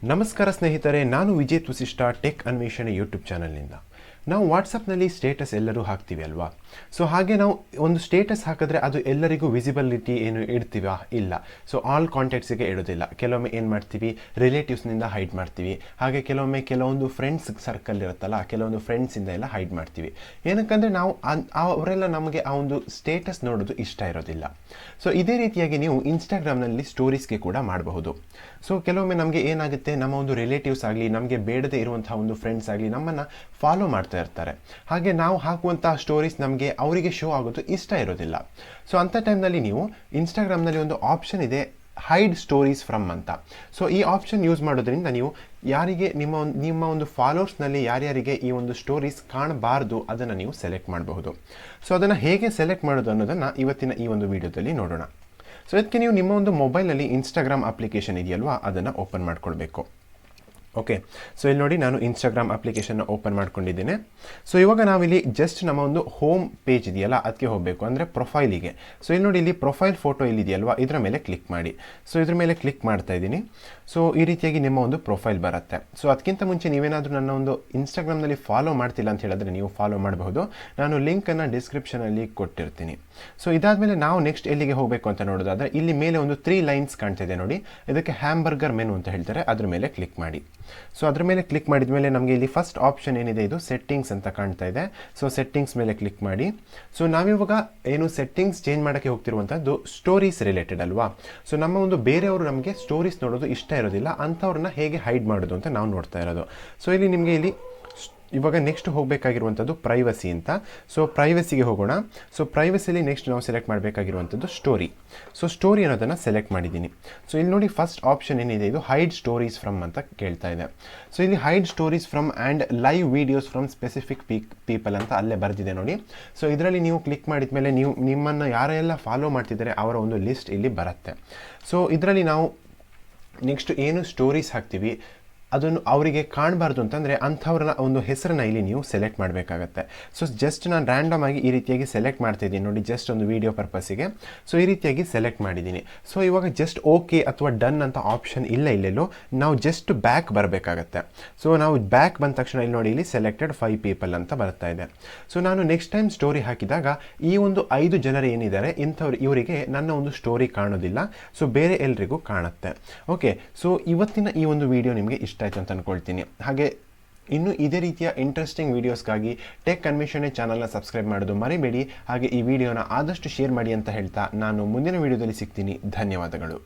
ನಮಸ್ಕಾರ ಸ್ನೇಹಿತರೆ, ನಾನು ವಿಜೇತ್ ವಸಿಷ್ಠ ಟೆಕ್ ಅನ್ವೇಷಣೆ ಯೂಟ್ಯೂಬ್ ಚಾನಲ್ನಿಂದ. ನಾವು ವಾಟ್ಸಪ್ನಲ್ಲಿ ಸ್ಟೇಟಸ್ ಎಲ್ಲರೂ ಹಾಕ್ತೀವಿ ಅಲ್ವಾ. ಸೊ ಹಾಗೆ ನಾವು ಒಂದು ಸ್ಟೇಟಸ್ ಹಾಕಿದ್ರೆ ಅದು ಎಲ್ಲರಿಗೂ ವಿಸಿಬಿಲಿಟಿ ಏನು ಇಡ್ತೀವಾ? ಇಲ್ಲ. ಸೊ ಆಲ್ ಕಾಂಟ್ಯಾಕ್ಟ್ಸಿಗೆ ಇಡೋದಿಲ್ಲ. ಕೆಲವೊಮ್ಮೆ ಏನು ಮಾಡ್ತೀವಿ, ರಿಲೇಟಿವ್ಸ್ನಿಂದ ಹೈಡ್ ಮಾಡ್ತೀವಿ. ಹಾಗೆ ಕೆಲವೊಂದು ಫ್ರೆಂಡ್ಸ್ ಸರ್ಕಲ್ ಇರುತ್ತಲ್ಲ, ಕೆಲವೊಂದು ಫ್ರೆಂಡ್ಸಿಂದ ಎಲ್ಲ ಹೈಡ್ ಮಾಡ್ತೀವಿ. ಏನಕ್ಕಂದರೆ ನಾವು ಅವರೆಲ್ಲ ನಮಗೆ ಆ ಒಂದು ಸ್ಟೇಟಸ್ ನೋಡೋದು ಇಷ್ಟ ಇರೋದಿಲ್ಲ. ಸೊ ಇದೇ ರೀತಿಯಾಗಿ ನೀವು ಇನ್ಸ್ಟಾಗ್ರಾಮ್ನಲ್ಲಿ ಸ್ಟೋರೀಸ್ಗೆ ಕೂಡ ಮಾಡಬಹುದು. ಸೊ ಕೆಲವೊಮ್ಮೆ ನಮಗೆ ಏನಾಗುತ್ತೆ, ನಮ್ಮ ಒಂದು ರಿಲೇಟಿವ್ಸ್ ಆಗಲಿ, ನಮಗೆ ಬೇಡದೇ ಇರುವಂತಹ ಒಂದು ಫ್ರೆಂಡ್ಸ್ ಆಗಲಿ ನಮ್ಮನ್ನು ಫಾಲೋ ಮಾಡ್ತಾ ಇರ್ತಾರೆ. ಹಾಗೆ ನಾವು ಹಾಕುವಂತಹ ಸ್ಟೋರೀಸ್ ನಮಗೆ ಅವರಿಗೆ ಶೋ ಆಗೋದು ಇಷ್ಟ ಇರೋದಿಲ್ಲ. ಸೊ ಅಂಥ ಟೈಮ್ನಲ್ಲಿ ನೀವು ಇನ್ಸ್ಟಾಗ್ರಾಮ್ನಲ್ಲಿ ಒಂದು ಆಪ್ಷನ್ ಇದೆ, ಹೈಡ್ ಸ್ಟೋರೀಸ್ ಫ್ರಮ್ ಅಂತ. ಸೊ ಈ ಆಪ್ಷನ್ ಯೂಸ್ ಮಾಡೋದ್ರಿಂದ ನೀವು ಯಾರಿಗೆ ನಿಮ್ಮ ಒಂದು ಫಾಲೋವರ್ಸ್ನಲ್ಲಿ ಯಾರ್ಯಾರಿಗೆ ಈ ಒಂದು ಸ್ಟೋರೀಸ್ ಕಾಣಬಾರ್ದು ಅದನ್ನು ನೀವು ಸೆಲೆಕ್ಟ್ ಮಾಡಬಹುದು. ಸೊ ಅದನ್ನು ಹೇಗೆ ಸೆಲೆಕ್ಟ್ ಮಾಡೋದು ಅನ್ನೋದನ್ನು ಇವತ್ತಿನ ಈ ಒಂದು ವಿಡಿಯೋದಲ್ಲಿ ನೋಡೋಣ. ಸೊ ಇದಕ್ಕೆ ನೀವು ನಿಮ್ಮ ಒಂದು ಮೊಬೈಲಲ್ಲಿ ಇನ್ಸ್ಟಾಗ್ರಾಮ್ ಅಪ್ಲಿಕೇಶನ್ ಇದೆಯಲ್ವಾ, ಅದನ್ನು ಓಪನ್ ಮಾಡ್ಕೊಳ್ಬೇಕು. ಓಕೆ, ಸೊ ಇಲ್ಲಿ ನೋಡಿ, ನಾನು ಇನ್ಸ್ಟಾಗ್ರಾಮ್ ಅಪ್ಲಿಕೇಶನ್ನ ಓಪನ್ ಮಾಡ್ಕೊಂಡಿದ್ದೇನೆ. ಸೊ ಇವಾಗ ನಾವಿಲ್ಲಿ ಜಸ್ಟ್ ನಮ್ಮ ಒಂದು ಹೋಮ್ ಪೇಜ್ ಇದೆಯಲ್ಲ ಅದಕ್ಕೆ ಹೋಗಬೇಕು, ಅಂದರೆ ಪ್ರೊಫೈಲಿಗೆ. ಸೊ ಇಲ್ಲಿ ನೋಡಿ, ಇಲ್ಲಿ ಪ್ರೊಫೈಲ್ ಫೋಟೋ ಇಲ್ಲಿದೆಯಲ್ವಾ, ಇದರ ಮೇಲೆ ಕ್ಲಿಕ್ ಮಾಡಿ. ಸೊ ಇದ್ರ ಮೇಲೆ ಕ್ಲಿಕ್ ಮಾಡ್ತಾ ಇದ್ದೀನಿ. ಸೊ ಈ ರೀತಿಯಾಗಿ ನಿಮ್ಮ ಒಂದು ಪ್ರೊಫೈಲ್ ಬರುತ್ತೆ. ಸೊ ಅದಕ್ಕಿಂತ ಮುಂಚೆ ನೀವೇನಾದರೂ ನನ್ನ ಒಂದು ಇನ್ಸ್ಟಾಗ್ರಾಮ್ನಲ್ಲಿ ಫಾಲೋ ಮಾಡ್ತಿಲ್ಲ ಅಂತ ಹೇಳಿದ್ರೆ ನೀವು ಫಾಲೋ ಮಾಡಬಹುದು. ನಾನು ಲಿಂಕನ್ನು ಡಿಸ್ಕ್ರಿಪ್ಷನಲ್ಲಿ ಕೊಟ್ಟಿರ್ತೀನಿ. ಸೊ ಇದಾದಮೇಲೆ ನಾವು ನೆಕ್ಸ್ಟ್ ಎಲ್ಲಿಗೆ ಹೋಗಬೇಕು ಅಂತ ನೋಡೋದಾದರೆ, ಇಲ್ಲಿ ಮೇಲೆ ಒಂದು 3 ಲೈನ್ಸ್ ಕಾಣ್ತಿದೆ ನೋಡಿ, ಇದಕ್ಕೆ ಹ್ಯಾಂಬರ್ಗರ್ ಮೆನು ಅಂತ ಹೇಳ್ತಾರೆ, ಅದ್ರ ಮೇಲೆ ಕ್ಲಿಕ್ ಮಾಡಿ. ಸೊ ಅದ್ರ ಮೇಲೆ ಕ್ಲಿಕ್ ಮಾಡಿದ ಮೇಲೆ ನಮಗೆ ಇಲ್ಲಿ ಫಸ್ಟ್ ಆಪ್ಷನ್ ಏನಿದೆ, ಇದು ಸೆಟ್ಟಿಂಗ್ಸ್ ಅಂತ ಕಾಣ್ತಾ ಇದೆ. ಸೊ ಸೆಟ್ಟಿಂಗ್ಸ್ ಮೇಲೆ ಕ್ಲಿಕ್ ಮಾಡಿ. ಸೊ ನಾವಿವಾಗ ಏನು ಸೆಟ್ಟಿಂಗ್ಸ್ ಚೇಂಜ್ ಮಾಡೋಕ್ಕೆ ಹೋಗ್ತಿರುವಂಥದ್ದು ಸ್ಟೋರೀಸ್ ರಿಲೇಟೆಡ್ ಅಲ್ವಾ. ಸೊ ನಮ್ಮ ಒಂದು ಬೇರೆಯವರು ನಮಗೆ ಸ್ಟೋರೀಸ್ ನೋಡೋದು ಇಷ್ಟ ಇರೋದಿಲ್ಲ, ಅಂಥವ್ರನ್ನ ಹೇಗೆ ಹೈಡ್ ಮಾಡೋದು ಅಂತ ನಾವು ನೋಡ್ತಾ ಇರೋದು. ಸೊ ಇಲ್ಲಿ ನಿಮಗೆ ಇಲ್ಲಿ ಇವಾಗ ನೆಕ್ಸ್ಟ್ ಹೋಗಬೇಕಾಗಿರುವಂಥದ್ದು ಪ್ರೈವಸಿ ಅಂತ. ಸೊ ಪ್ರೈವಸಿಗೆ ಹೋಗೋಣ. ಸೊ ಪ್ರೈವಸಿಲಿ ನೆಕ್ಸ್ಟ್ ನಾವು ಸೆಲೆಕ್ಟ್ ಮಾಡಬೇಕಾಗಿರುವಂಥದ್ದು ಸ್ಟೋರಿ. ಸೊ ಸ್ಟೋರಿ ಅನ್ನೋದನ್ನು ಸೆಲೆಕ್ಟ್ ಮಾಡಿದ್ದೀನಿ. ಸೊ ಇಲ್ಲಿ ನೋಡಿ, ಫಸ್ಟ್ ಆಪ್ಷನ್ ಏನಿದೆ, ಇದು ಹೈಡ್ ಸ್ಟೋರೀಸ್ ಫ್ರಮ್ ಅಂತ ಕೇಳ್ತಾ ಇದೆ. ಸೊ ಇಲ್ಲಿ hide stories from and live videos from specific people ಅಂತ ಅಲ್ಲೇ ಬರೆದಿದೆ ನೋಡಿ. ಸೊ ಇದರಲ್ಲಿ ನೀವು ಕ್ಲಿಕ್ ಮಾಡಿದ ಮೇಲೆ ನೀವು ನಿಮ್ಮನ್ನು ಯಾರೆಲ್ಲ ಫಾಲೋ ಮಾಡ್ತಿದ್ದಾರೆ ಅವರ ಒಂದು ಲಿಸ್ಟ್ ಇಲ್ಲಿ ಬರುತ್ತೆ. ಸೊ ಇದರಲ್ಲಿ ನಾವು ನೆಕ್ಸ್ಟ್ ಏನು ಸ್ಟೋರೀಸ್ ಹಾಕ್ತೀವಿ ಅದನ್ನು ಅವರಿಗೆ ಕಾಣಬಾರ್ದು ಅಂತಂದರೆ ಅಂಥವ್ರನ್ನ ಒಂದು ಹೆಸರನ್ನ ಇಲ್ಲಿ ನೀವು ಸೆಲೆಕ್ಟ್ ಮಾಡಬೇಕಾಗತ್ತೆ. ಸೊ ಜಸ್ಟ್ ನಾನು ರ್ಯಾಂಡಮ್ ಆಗಿ ಈ ರೀತಿಯಾಗಿ ಸೆಲೆಕ್ಟ್ ಮಾಡ್ತಿದ್ದೀನಿ ನೋಡಿ, ಜಸ್ಟ್ ಒಂದು ವಿಡಿಯೋ ಪರ್ಪಸ್ಸಿಗೆ. ಸೊ ಈ ರೀತಿಯಾಗಿ ಸೆಲೆಕ್ಟ್ ಮಾಡಿದ್ದೀನಿ. ಸೊ ಇವಾಗ ಜಸ್ಟ್ ಓಕೆ ಅಥವಾ ಡನ್ ಅಂತ ಆಪ್ಷನ್ ಇಲ್ಲೆಲ್ಲೋ ನಾವು ಜಸ್ಟ್ ಬ್ಯಾಕ್ ಬರಬೇಕಾಗತ್ತೆ. ಸೊ ನಾವು ಬ್ಯಾಕ್ ಬಂದ ತಕ್ಷಣ ಇಲ್ಲಿ ನೋಡಿ, ಇಲ್ಲಿ ಸೆಲೆಕ್ಟೆಡ್ 5 ಪೀಪಲ್ ಅಂತ ಬರ್ತಾ ಇದೆ. ಸೊ ನಾನು ನೆಕ್ಸ್ಟ್ ಟೈಮ್ ಸ್ಟೋರಿ ಹಾಕಿದಾಗ ಈ ಒಂದು 5 ಜನರು ಏನಿದ್ದಾರೆ ಇವರಿಗೆ ನನ್ನ ಒಂದು ಸ್ಟೋರಿ ಕಾಣೋದಿಲ್ಲ. ಸೊ ಬೇರೆ ಎಲ್ರಿಗೂ ಕಾಣುತ್ತೆ. ಓಕೆ, ಸೊ ಇವತ್ತಿನ ಈ ಒಂದು ವಿಡಿಯೋ ನಿಮಗೆ ಇಷ್ಟ ಆಯಿತು ಅಂತ ಅಂದ್ಕೊಳ್ತೀನಿ. ಹಾಗೆ ಇನ್ನು ಇದೇ ರೀತಿಯ ಇಂಟ್ರೆಸ್ಟಿಂಗ್ ವೀಡಿಯೋಸ್ಗಾಗಿ ಟೆಕ್ ಅನ್ವೇಷಣೆ ಚಾನಲ್ನ ಸಬ್ಸ್ಕ್ರೈಬ್ ಮಾಡೋದು ಮರಿಬೇಡಿ. ಹಾಗೆ ಈ ವಿಡಿಯೋನ ಆದಷ್ಟು ಶೇರ್ ಮಾಡಿ ಅಂತ ಹೇಳ್ತಾ ನಾನು ಮುಂದಿನ ವಿಡಿಯೋದಲ್ಲಿ ಸಿಗ್ತೀನಿ. ಧನ್ಯವಾದಗಳು.